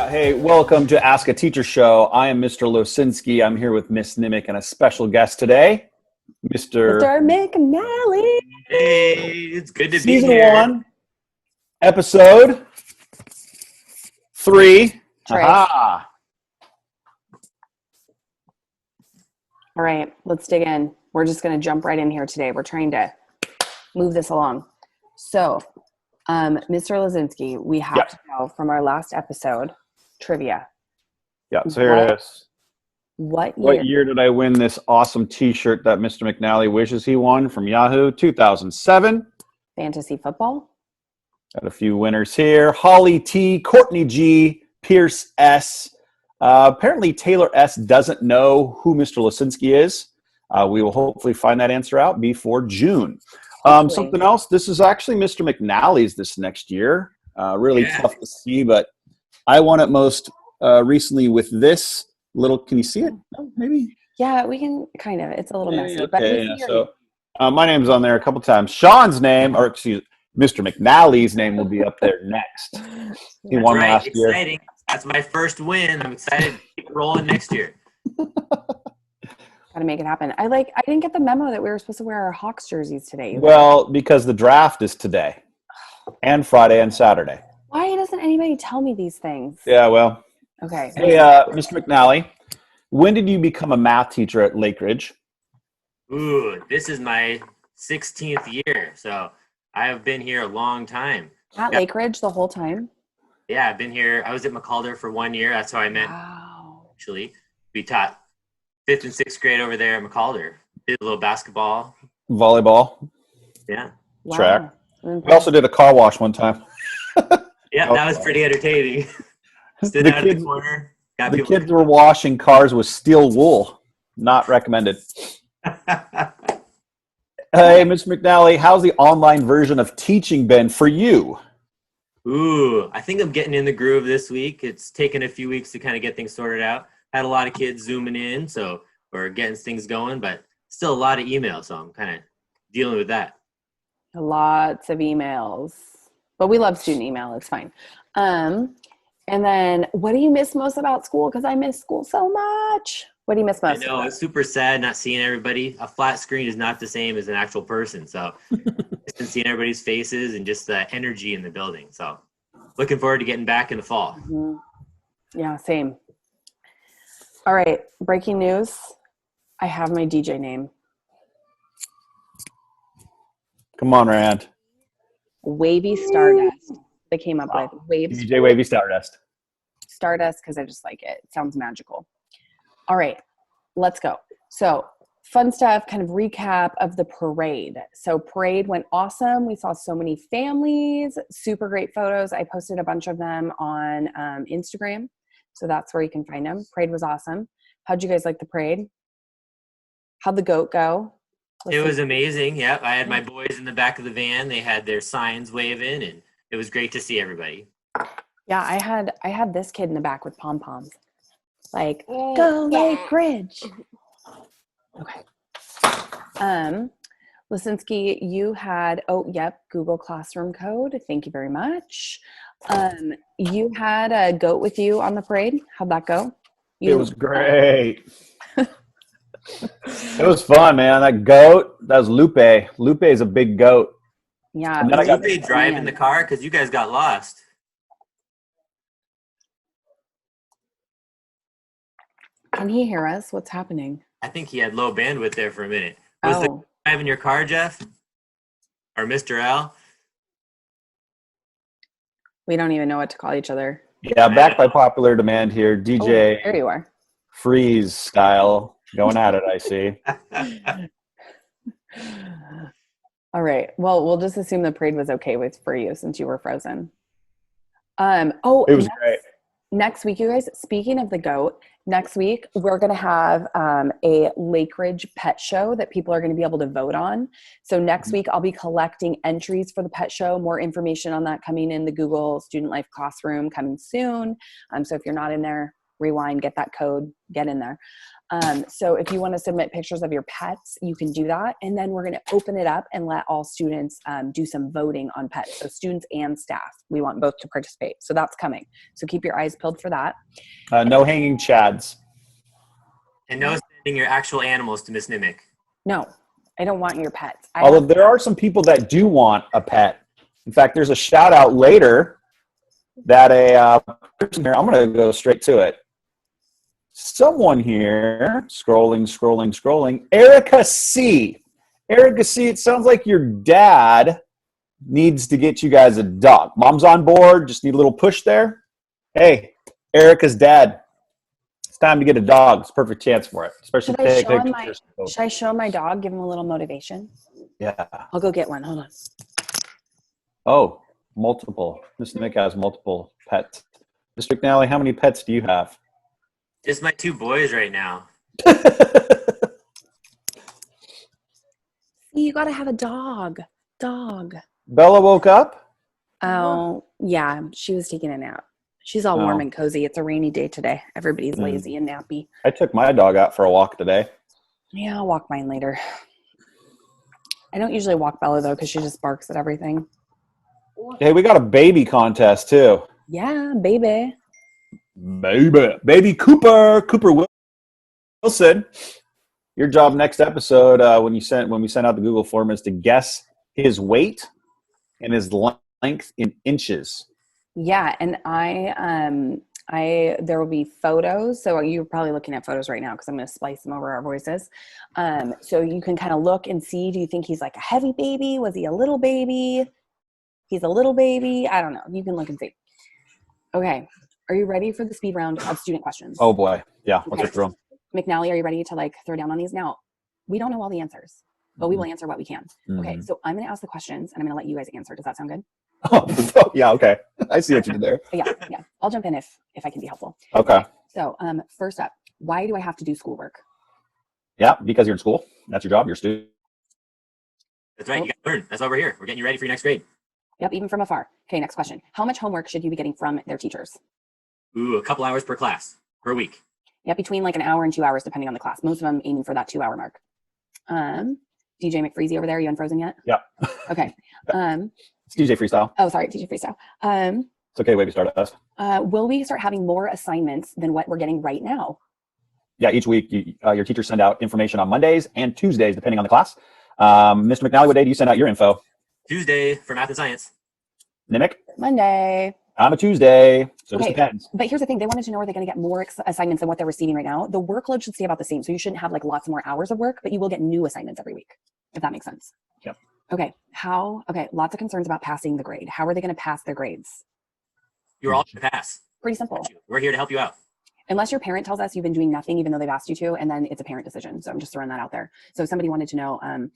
Hey, welcome to Ask a Teacher Show. I am Mr. Losinski. I'm here with Miss Nimick and a special guest today, Mr. McNally. Hey, it's good to be Season here. 1, Episode 3. Trey. Aha! All right, let's dig in. We're just going to jump right in here today. We're trying to move this along. So, Mr. Losinski, we have to know from our last episode, trivia. Yeah, so here it is. What year did I win this awesome t-shirt that Mr. McNally wishes he won from Yahoo? 2007. Fantasy football? Got a few winners here. Holly T, Courtney G, Pierce S. Apparently Taylor S doesn't know who Mr. Losinski is. We will hopefully find that answer out before June. Something else, this is actually Mr. McNally's this next year. Really tough to see, but I won it most recently with this little, can you see it? Oh, maybe? Yeah, we can kind of. It's a little messy. Okay, But yeah. So my name's on there a couple times. Sean's name, or excuse Mr. McNally's name will be up there next. He won last year. Exciting. That's my first win. I'm excited to keep rolling next year. Got to make it happen. I didn't get the memo that we were supposed to wear our Hawks jerseys today. Well, because the draft is today and Friday and Saturday. Why doesn't anybody tell me these things? Yeah, well. Okay. Hey, Mr. McNally, when did you become a math teacher at Lake Ridge? Ooh, this is my 16th year, so I have been here a long time. At Lake Ridge the whole time? Yeah, I've been here. I was at McCalder for 1 year. That's how I met. Wow. Actually, we taught 5th and 6th grade over there at McCalder. Did a little basketball. Volleyball. Yeah. Wow. Track. We also did a car wash one time. Yeah, that was pretty entertaining. Stood out in the corner. The kids were washing cars with steel wool. Not recommended. Hey, Ms. McNally, how's the online version of teaching been for you? Ooh, I think I'm getting in the groove this week. It's taken a few weeks to kind of get things sorted out. Had a lot of kids zooming in, so we're getting things going, but still a lot of emails, so I'm kind of dealing with that. Lots of emails. But we love student email. It's fine. And then what do you miss most about school? Because I miss school so much. What do you miss most? I know, it's super sad not seeing everybody. A flat screen is not the same as an actual person. So just seeing everybody's faces and just the energy in the building. So looking forward to getting back in the fall. Mm-hmm. Yeah, same. All right, breaking news. I have my DJ name. Come on, Rand. Wavy Stardust. They came up with DJ Wavy Stardust. Stardust because I just like it. It sounds magical. All right, let's go. So fun stuff, kind of recap of the parade. So parade went awesome. We saw so many families, super great photos. I posted a bunch of them on Instagram. So that's where you can find them. Parade was awesome. How'd you guys like the parade? How'd the goat go? It was amazing. Yep. I had my boys in the back of the van. They had their signs waving, and it was great to see everybody. Yeah, I had this kid in the back with pom-poms. Like, go Lake Ridge. Okay. Losinski, you had, Google Classroom code. Thank you very much. You had a goat with you on the parade. How'd that go? It was great. It was fun, man. That goat, that was Lupe. Lupe is a big goat. Yeah. And then Lupe driving the car because you guys got lost. Can he hear us? What's happening? I think he had low bandwidth there for a minute. Was the guy driving your car, Jeff? Or Mr. Al? We don't even know what to call each other. Yeah, back by popular demand here. DJ there you are. Freeze style. Going at it, I see. All right. Well, we'll just assume the parade was okay for you since you were frozen. It was great. Next week, you guys, speaking of the goat, next week we're going to have a Lake Ridge pet show that people are going to be able to vote on. So next week I'll be collecting entries for the pet show. More information on that coming in the Google Student Life Classroom coming soon. So if you're not in there, rewind, get that code, get in there. So if you want to submit pictures of your pets, you can do that. And then we're going to open it up and let all students do some voting on pets. So students and staff, we want both to participate. So that's coming. So keep your eyes peeled for that. No hanging chads. And no sending your actual animals to Miss Nimick. No, I don't want your pets. Although there are some people that do want a pet. In fact, there's a shout out later that a person here, I'm going to go straight to it. Someone here, scrolling, Erica C. Erica C, it sounds like your dad needs to get you guys a dog. Mom's on board, just need a little push there. Hey, Erica's dad, it's time to get a dog. It's a perfect chance for it. Especially should I show my dog, give him a little motivation? Yeah. I'll go get one. Hold on. Oh, multiple. Mr. Mick has multiple pets. Mr. McNally, how many pets do you have? Just my 2 boys right now. You got to have a dog. Bella woke up? Oh, yeah. She was taking a nap. She's all warm and cozy. It's a rainy day today. Everybody's lazy and nappy. I took my dog out for a walk today. Yeah, I'll walk mine later. I don't usually walk Bella, though, because she just barks at everything. Hey, we got a baby contest, too. Yeah, baby. Baby Cooper Wilson. Your job next episode when we send out the Google form is to guess his weight and his length in inches. Yeah, and there will be photos. So you're probably looking at photos right now because I'm going to splice them over our voices. So you can kind of look and see, do you think he's like a heavy baby? Was he a little baby? He's a little baby. I don't know. You can look and see. Okay. Are you ready for the speed round of student questions? Oh boy. Yeah. Okay. Let's get through them. McNally, are you ready to throw down on these? Now, we don't know all the answers, but we will answer what we can. Mm-hmm. Okay. So I'm going to ask the questions and I'm going to let you guys answer. Does that sound good? Oh, yeah. Okay. I see what you did there. Yeah. I'll jump in if I can be helpful. Okay. So first up, why do I have to do schoolwork? Yeah. Because you're in school. That's your job. You're a student. That's right. You got to learn. That's why we're here. We're getting you ready for your next grade. Yep. Even from afar. Okay. Next question. How much homework should you be getting from their teachers? Ooh, a couple hours per class per week. Yeah, between an hour and 2 hours, depending on the class. Most of them aiming for that 2 hour mark. DJ McFreezy over there, are you unfrozen yet? Yeah. Okay. It's DJ Freestyle. Oh, sorry, DJ Freestyle. It's okay. Way we start us. Will we start having more assignments than what we're getting right now? Yeah, each week your teachers send out information on Mondays and Tuesdays, depending on the class. Mr. McNally, what day do you send out your info? Tuesday for math and science. Nimick? Monday. On a Tuesday, so it just depends. But here's the thing. They wanted to know, are they going to get more assignments than what they're receiving right now? The workload should stay about the same. So you shouldn't have lots more hours of work, but you will get new assignments every week, if that makes sense. Yep. Okay. Lots of concerns about passing the grade. How are they going to pass their grades? You're all going to pass. Pretty simple. We're here to help you out. Unless your parent tells us you've been doing nothing, even though they've asked you to, and then it's a parent decision. So I'm just throwing that out there. So if somebody wanted to know,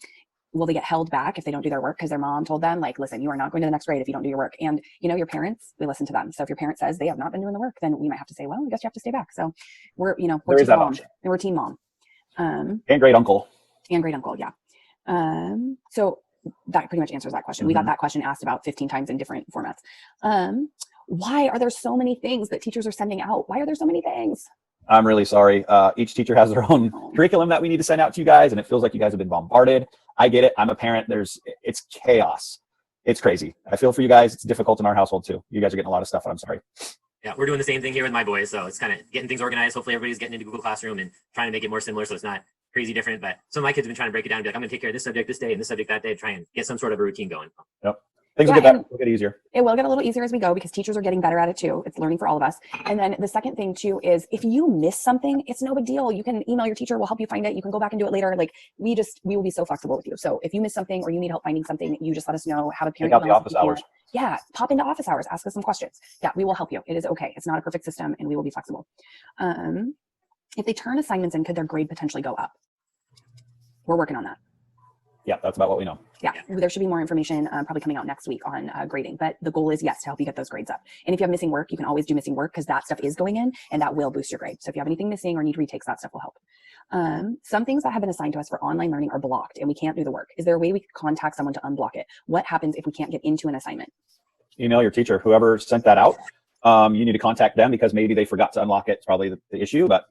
will they get held back if they don't do their work because their mom told them, listen, you are not going to the next grade if you don't do your work. And your parents, we listen to them. So if your parent says they have not been doing the work, then we might have to say, well, I guess you have to stay back. So we're team mom. We're team mom. And great uncle. And great uncle, yeah. So that pretty much answers that question. We got that question asked about 15 times in different formats. Why are there so many things that teachers are sending out? Why are there so many things? I'm really sorry. Each teacher has their own curriculum that we need to send out to you guys, and it feels like you guys have been bombarded. I get it. I'm a parent. It's chaos. It's crazy. I feel for you guys. It's difficult in our household too. You guys are getting a lot of stuff, and I'm sorry. Yeah, we're doing the same thing here with my boys. So it's kind of getting things organized. Hopefully everybody's getting into Google Classroom and trying to make it more similar so it's not crazy different. But some of my kids have been trying to break it down and be like, I'm going to take care of this subject this day and this subject that day, try and get some sort of a routine going. Yep. Things will get better. It'll get easier. It will get a little easier as we go because teachers are getting better at it too. It's learning for all of us. And then the second thing too is if you miss something, it's no big deal. You can email your teacher. We'll help you find it. You can go back and do it later. We will be so flexible with you. So if you miss something or you need help finding something, you just let us know. Have a parent. Take out the office hours. Yeah. Pop into office hours. Ask us some questions. Yeah. We will help you. It is okay. It's not a perfect system and we will be flexible. If they turn assignments in, could their grade potentially go up? We're working on that. Yeah, that's about what we know. Yeah, there should be more information probably coming out next week on grading, but the goal is, yes, to help you get those grades up. And if you have missing work, you can always do missing work because that stuff is going in and that will boost your grade. So if you have anything missing or need retakes, that stuff will help. Some things that have been assigned to us for online learning are blocked and we can't do the work. Is there a way we could contact someone to unblock it? What happens if we can't get into an assignment? Email your teacher, whoever sent that out. you need to contact them because maybe they forgot to unlock it. It's probably the issue. But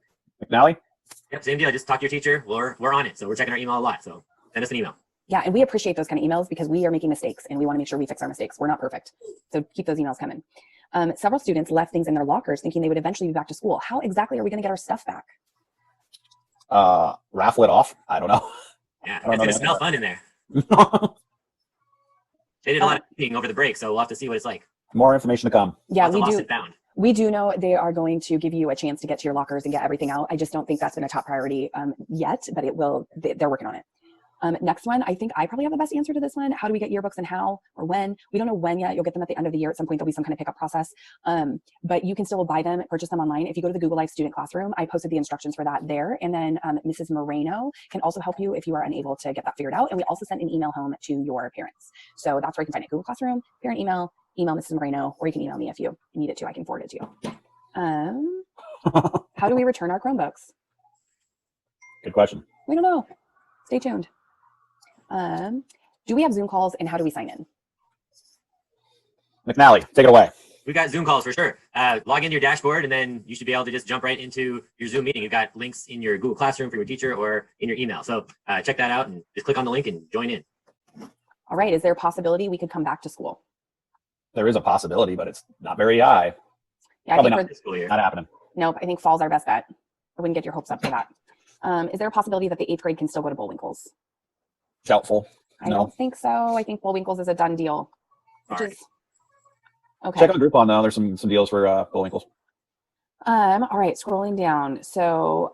McNally? Yep, same deal. I just talk to your teacher. We're on it. So we're checking our email a lot. So send us an email. Yeah, and we appreciate those kind of emails because we are making mistakes and we want to make sure we fix our mistakes. We're not perfect. So keep those emails coming. Several students left things in their lockers thinking they would eventually be back to school. How exactly are we going to get our stuff back? Raffle it off. I don't know. Yeah, it's going to smell fun in there. They did a lot of eating over the break, so we'll have to see what it's like. More information to come. Yeah, Lots of lost and found. We do know they are going to give you a chance to get to your lockers and get everything out. I just don't think that's been a top priority yet, but it will. They're working on it. Next one, I think I probably have the best answer to this one. How do we get yearbooks and how or when? We don't know when yet. You'll get them at the end of the year. At some point, there'll be some kind of pickup process. But you can still buy them, purchase them online. If you go to the Google Life Student Classroom, I posted the instructions for that there. And then Mrs. Moreno can also help you if you are unable to get that figured out. And we also send an email home to your parents. So that's where you can find it. Google Classroom, parent email Mrs. Moreno, or you can email me if you need it to. I can forward it to you. How do we return our Chromebooks? Good question. We don't know. Stay tuned. Do we have Zoom calls and how do we sign in? McNally, take it away. We got Zoom calls for sure. Log into your dashboard and then you should be able to just jump right into your Zoom meeting. You've got links in your Google Classroom for your teacher or in your email. So check that out and just click on the link and join in. All right. Is there a possibility we could come back to school? There is a possibility, but it's not very high. Yeah, Probably I think not. School year. Not happening. Nope. I think fall's our best bet. I wouldn't get your hopes up for that. Is there a possibility that the 8th grade can still go to Bullwinkle's? Doubtful. I don't think so. I think Bullwinkle's is a done deal. Which is okay. Check on Groupon now. There's some deals for Bullwinkle's. All right, scrolling down. So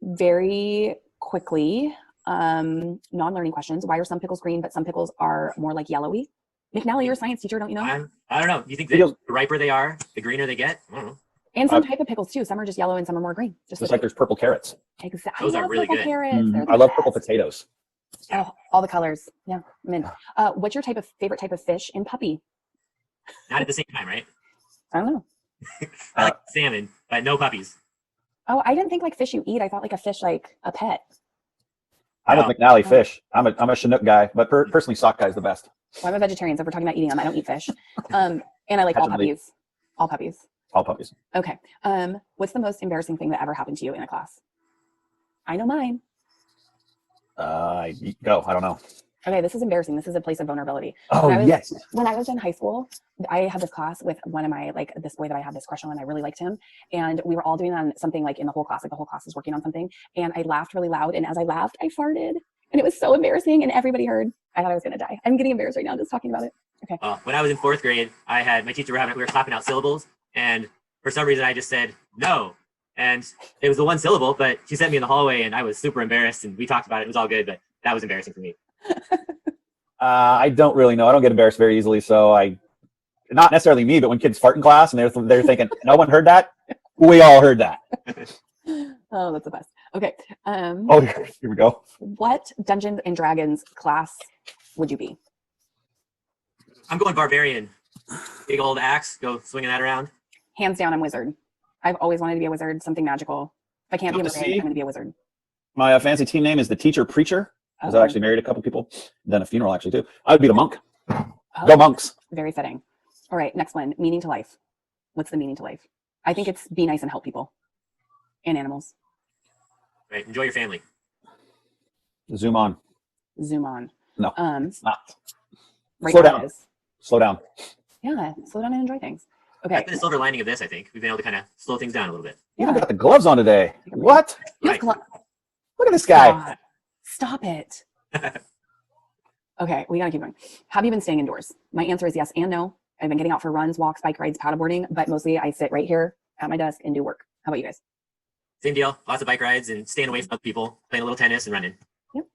very quickly, non-learning questions. Why are some pickles green, but some pickles are more like yellowy? McNally, you're a science teacher, don't you know? I don't know. You think the riper they are, the greener they get? I don't know. And some type of pickles too. Some are just yellow and some are more green. Just like there's purple carrots. Exactly. Those are really good. Carrots. I love purple potatoes. Oh, all the colors. Yeah, I'm in. What's your favorite type of fish in puppy? Not at the same time, right? I don't know. I like salmon, but no puppies. Oh, I didn't think like fish you eat. I thought like a fish like a pet. I'm with McNally fish. I'm a Chinook guy, but personally, sock guy is the best. Well, I'm a vegetarian, so if we're talking about eating them, I don't eat fish. And I like all puppies. All puppies. All puppies. Okay. What's the most embarrassing thing that ever happened to you in a class? I know mine. Go. I don't know. Okay, this is embarrassing. This is a place of vulnerability. Oh, yes. When I was in high school, I had this class with one of my, like this boy that I had this crush on, and I really liked him. And we were all doing on something like in the whole class, like the whole class was working on something. And I laughed really loud. And as I laughed, I farted. And it was so embarrassing. And everybody heard. I thought I was going to die. I'm getting embarrassed right now just talking about it. Okay. When I was in 4th grade, I had my teacher, we were clapping out syllables. And for some reason, I just said no. And it was the one syllable, but she sent me in the hallway and I was super embarrassed. And we talked about it. It was all good, but that was embarrassing for me. I don't really know. I don't get embarrassed very easily. So not necessarily me, but when kids fart in class and they're thinking, no one heard that. We all heard that. Oh, that's the best. Okay. Here we go. What Dungeons and Dragons class would you be? I'm going barbarian. Big old axe, go swinging that around. Hands down, I'm wizard. I've always wanted to be a wizard, something magical. If I can't be a wizard, I'm going to be a wizard. My fancy team name is the Teacher Preacher, because I actually married a couple people, done a funeral actually too. I would be the monk. Go monks. Very fitting. All right, next one, meaning to life. What's the meaning to life? I think it's be nice and help people and animals. Right, enjoy your family. Zoom on. No. It's not. Right Slow down. Slow down and enjoy things. Okay. That's been the silver lining of this, I think. We've been able to kind of slow things down a little bit. You even got the gloves on today. What? Right. Look at this guy. Stop it. Okay, we gotta keep going. Have you been staying indoors? My answer is yes and no. I've been getting out for runs, walks, bike rides, paddleboarding, but mostly I sit right here at my desk and do work. How about you guys? Same deal. Lots of bike rides and staying away from other people, playing a little tennis and running. Yep.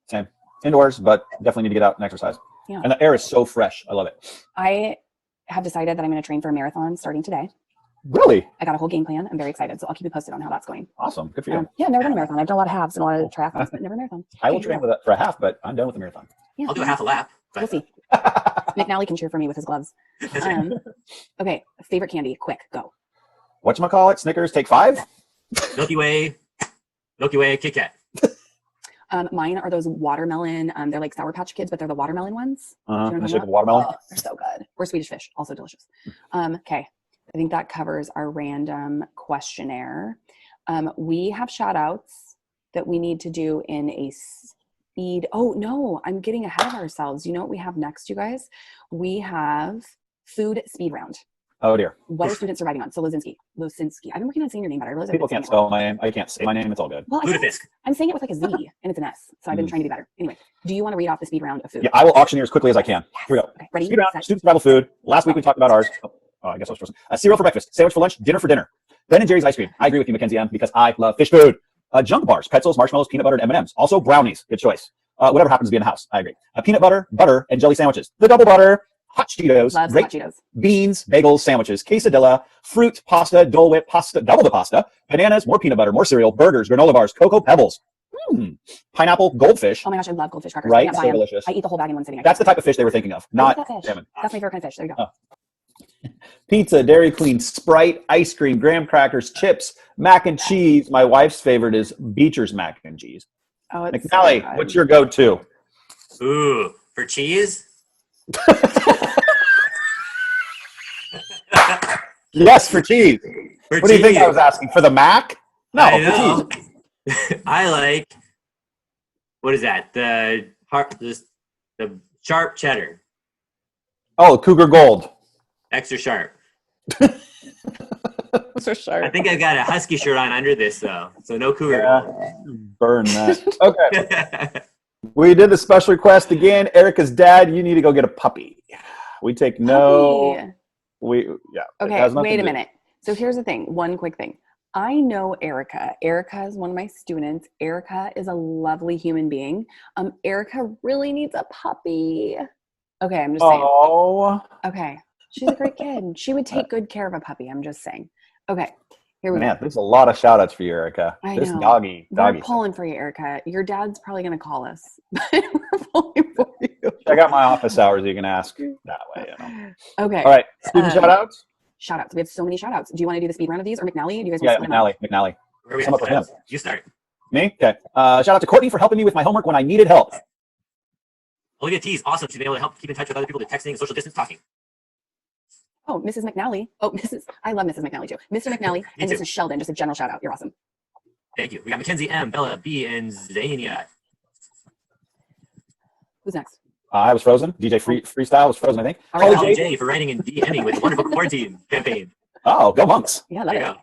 Same. Indoors, but definitely need to get out and exercise. Yeah. And the air is so fresh. I love it. I have decided that I'm going to train for a marathon starting today. Really? I got a whole game plan. I'm very excited. So I'll keep you posted on how that's going. Awesome. Good for you. Yeah, never done a marathon. I've done a lot of halves and a lot of triathlons, but never a marathon. I will train with it for a half, but I'm done with the marathon. Yeah. I'll do a half a lap. We'll see. McNally can cheer for me with his gloves. Okay, favorite candy. Quick, go. Whatchamacallit? Snickers, take 5? Milky Way, Kit Kat. Mine are those watermelon. They're like Sour Patch Kids, but they're the watermelon ones. Do you know what I'm In the talking shape of about? watermelon. Oh, they're so good. Or Swedish Fish, also delicious. Okay, I think that covers our random questionnaire. We have shout outs that we need to do in a speed. Oh, no, I'm getting ahead of ourselves. You know what we have next, you guys? We have food speed round. Oh dear. What are students surviving on? So Lozinski. I've been working on saying your name better. I realize People I've been can't saying it wrong. spell my name. I can't say my name. It's all good. Well, Ludafisk. I'm saying it with like a Z and it's an S. So I've been trying to be better. Anyway, do you want to read off the speed round of food? Yeah, I will auctioneer as quickly as I can. Here we go. Okay, ready? Speed round, Set. student survival food. Last week we talked about ours. Oh, I guess I was frozen. Cereal for breakfast, sandwich for lunch, dinner for dinner. Ben and Jerry's ice cream. I agree with you, Mackenzie M, because I love fish food. Junk bars, pretzels, marshmallows, peanut butter, and M&Ms. Also brownies. Good choice. Whatever happens to be in the house. I agree. Peanut butter, and jelly sandwiches. The double butter, hot Cheetos, Loves hot Cheetos. beans, bagels, sandwiches, quesadilla, fruit, pasta, Dole Whip, pasta, double the pasta, bananas, more peanut butter, more cereal, burgers, granola bars, Cocoa Pebbles, pineapple, goldfish. Oh my gosh, I love goldfish crackers. Right? I can't buy So them. delicious. I eat the whole bag in one sitting. That's the type of fish they were thinking of, What not is that fish? salmon. That's my favorite kind of fish. There you go. Pizza, Dairy Queen, Sprite, ice cream, graham crackers, chips, mac and cheese. My wife's favorite is Beecher's mac and cheese. Oh, it's McNally, so good. what's your go-to? Ooh, for cheese? Yes, for cheese. For What do you think I was asking? For the mac? No, I for know. cheese. I like, what is that? The sharp cheddar. Oh, Cougar Gold. Extra sharp. So sharp. I think I got a husky shirt on under this, though. So no cougar. Yeah, burn that. Okay. We did the special request again. Erica's dad, you need to go get a puppy. We take no. Puppy. Yeah. it Okay, has nothing wait to a do- minute. So here's the thing. One quick thing. I know Erica. Erica is one of my students. Erica is a lovely human being. Erica really needs a puppy. Okay, I'm just saying. Oh. Okay. She's a great kid. She would take good care of a puppy. I'm just saying. Okay. Here we Man, go. there's a lot of shout outs for you, Erica. I This know. doggy. We're pulling for you, Erica. Your dad's probably going to call us. But we're pulling for you. I got my office hours. You can ask that way. Okay. All right. Student shout outs? Shout outs. We have so many shout outs. Do you want to do the speed round of these or McNally? Do you guys Yeah, want to split them up? McNally. Where are we Come at? up with him. You start. Me? Okay. Shout out to Courtney for helping me with my homework when I needed help. Olivia T is awesome. She's been able to help keep in touch with other people to texting and social distance talking. Oh, Mrs. McNally. Oh, I love Mrs. McNally too. Mr. McNally and too. Mrs. Sheldon. Just a general shout out. You're awesome. Thank you. We got Mackenzie M, Bella B, and Zania. Who's next? I was frozen. DJ Freestyle was frozen, I think. All right. Holly Holly J for writing and DMing with the wonderful quarantine campaign. Oh, go Monks. Yeah, I love There it. you go.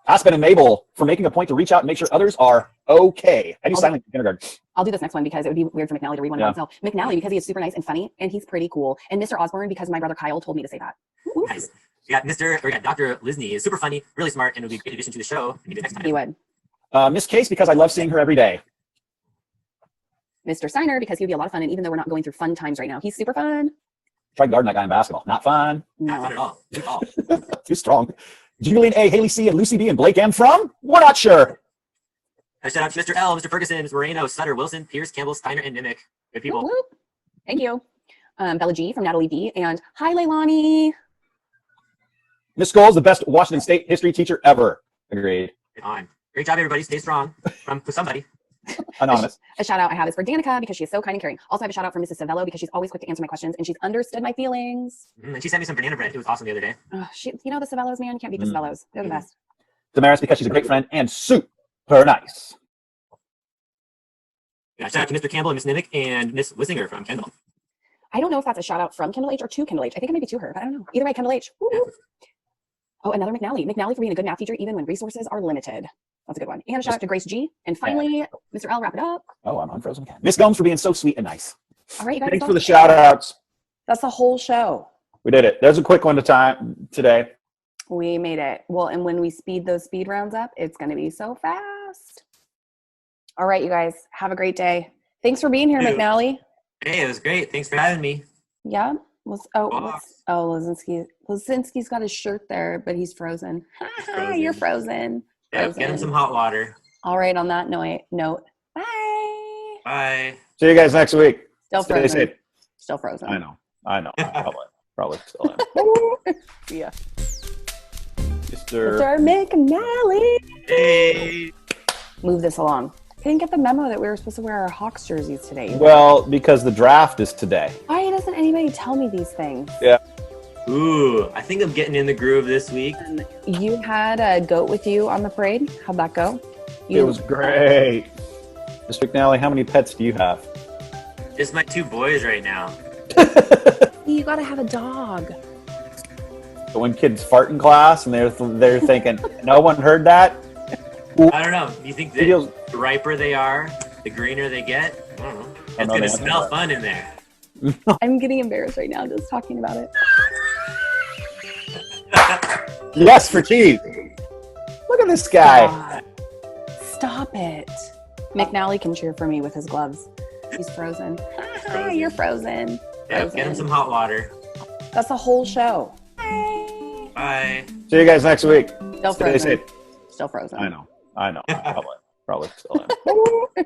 Aspen and Mabel for making a point to reach out and make sure others are okay. I do silent kindergarten. I'll do this next one because it would be weird for McNally to read one by himself. McNally because he is super nice and funny and he's pretty cool. And Mr. Osborne because my brother Kyle told me to say that. Ooh. Nice. We got Dr. Lisney is super funny, really smart, and would be a great addition to the show. Maybe next time. He would. Miss Case because I love seeing her every day. Mr. Steiner because he would be a lot of fun. And even though we're not going through fun times right now, he's super fun. Tried guarding that guy in basketball. Not fun. Not fun at all. Too tall. Too strong. Julian A, Haley C, and Lucy B, and Blake M from? We're not sure. Shout out to Mr. L, Mr. Ferguson, Ms. Moreno, Sutter, Wilson, Pierce, Campbell, Steiner, and Nimick. Good people. Whoop, whoop. Thank you. Bella G from Natalie B. And hi, Leilani. Miss Scholes, the best Washington State history teacher ever. Agreed. Good on. Great job, everybody. Stay strong. From somebody. Anonymous. A shout out I have is for Danica because she is so kind and caring. Also, I have a shout out for Mrs. Savello because she's always quick to answer my questions and she's understood my feelings. And she sent me some banana bread. It was awesome the other day. You know the Savellos, man. You can't beat the Savellos. They're the best. Damaris because she's a great friend and super nice. Yeah, shout out to Mr. Campbell and Miss Nimick and Miss Wissinger from Kendall. I don't know if that's a shout out from Kendall H or to Kendall H. I think it might be to her, but I don't know. Either way, Kendall H. Woo. Yeah. Oh, another McNally. McNally for being a good math teacher even when resources are limited. That's a good one. And a shout out to Grace G. And finally, Mr. L, wrap it up. Oh, I'm unfrozen again. Miss Gomes for being so sweet and nice. All right, you guys. Thanks for the shout outs. That's the whole show. We did it. There's a quick one today. We made it. Well, and when we speed those speed rounds up, it's going to be so fast. All right, you guys. Have a great day. Thanks for being here, You too. McNally. Hey, it was great. Thanks for having me. Yeah. Lozinski's got his shirt there, but he's frozen. frozen. You're frozen. Yeah, get him some hot water. All right, on that note, bye. Bye. See you guys next week. Still Stay frozen. safe. Still frozen. I know. Probably still am. Yeah. Mr. Mr. McNally. Hey. Move this along. I didn't get the memo that we were supposed to wear our Hawks jerseys today. Well, because the draft is today. Why doesn't anybody tell me these things? Yeah. Ooh, I think I'm getting in the groove this week. You had a goat with you on the parade. How'd that go? It was great. Mr. McNally, how many pets do you have? Just my 2 boys right now. You gotta have a dog. When kids fart in class and they're thinking, no one heard that? I don't know. Do you think that the riper they are, the greener they get? I don't know. It's going to smell fun in there. I'm getting embarrassed right now just talking about it. Yes, for cheese. Look at this guy. God. Stop it. McNally can cheer for me with his gloves. He's frozen. Hi, you're frozen. Yeah, get him some hot water. That's the whole show. Bye. See you guys next week. Still frozen. Still frozen. I know. Probably still am.